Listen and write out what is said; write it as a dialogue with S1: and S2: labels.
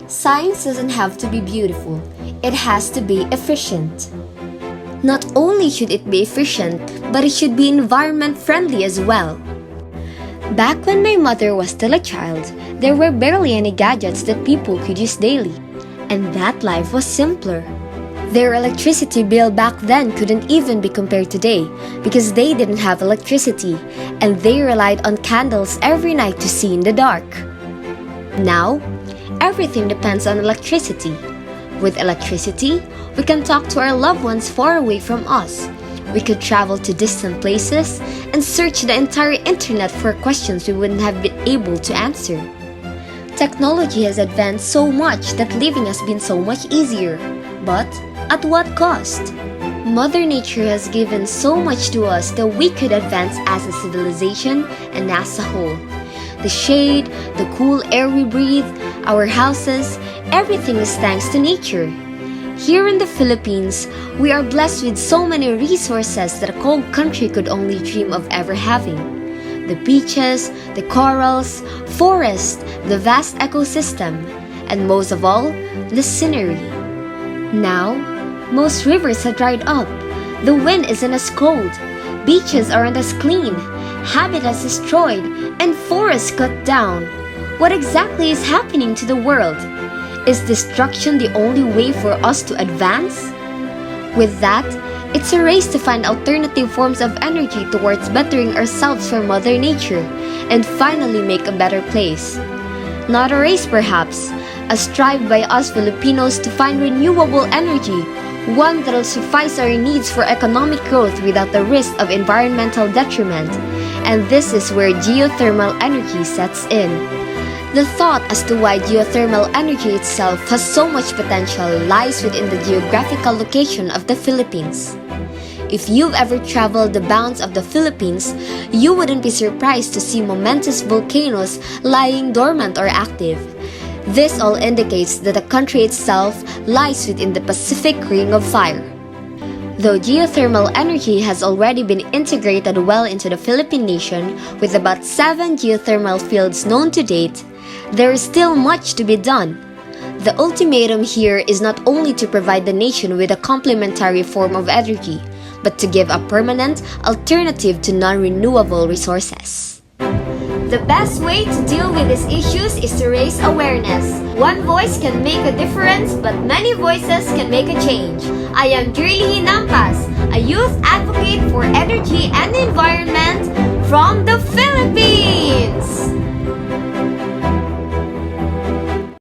S1: Science doesn't have to be beautiful, it has to be efficient. Not only should it be efficient, but it should be environment friendly as well. Back when my mother was still a child, there were barely any gadgets that people could use daily, and that life was simpler. Their electricity bill back then couldn't even be compared today because they didn't have electricity and they relied on candles every night to see in the dark. Now, everything depends on electricity. With electricity, we can talk to our loved ones far away from us. We could travel to distant places and search the entire internet for questions we wouldn't have been able to answer. Technology has advanced so much that living has been so much easier. But at what cost? Mother Nature has given so much to us that we could advance as a civilization and as a whole. The shade, the cool air we breathe, our houses, everything is thanks to nature. Here in the Philippines, we are blessed with so many resources that a cold country could only dream of ever having. The beaches, the corals, forests, the vast ecosystem, and most of all, the scenery. Now, most rivers have dried up, the wind isn't as cold, beaches aren't as clean, habitats destroyed, and forests cut down. What exactly is happening to the world? Is destruction the only way for us to advance? With that, it's a race to find alternative forms of energy towards bettering ourselves from Mother Nature and finally make a better place. Not a race perhaps, a strive by us Filipinos to find renewable energy, one that'll suffice our needs for economic growth without the risk of environmental detriment. And this is where geothermal energy sets in. The thought as to why geothermal energy itself has so much potential lies within the geographical location of the Philippines. If you've ever traveled the bounds of the Philippines, you wouldn't be surprised to see momentous volcanoes lying dormant or active. This all indicates that the country itself lies within the Pacific Ring of Fire. Though geothermal energy has already been integrated well into the Philippine nation with about 7 geothermal fields known to date, there is still much to be done. The ultimatum here is not only to provide the nation with a complementary form of energy, but to give a permanent alternative to non-renewable resources. The best way to deal with these issues is to raise awareness. One voice can make a difference, but many voices can make a change. I am Jerly Hinampas, a youth advocate for energy and the environment from the Philippines!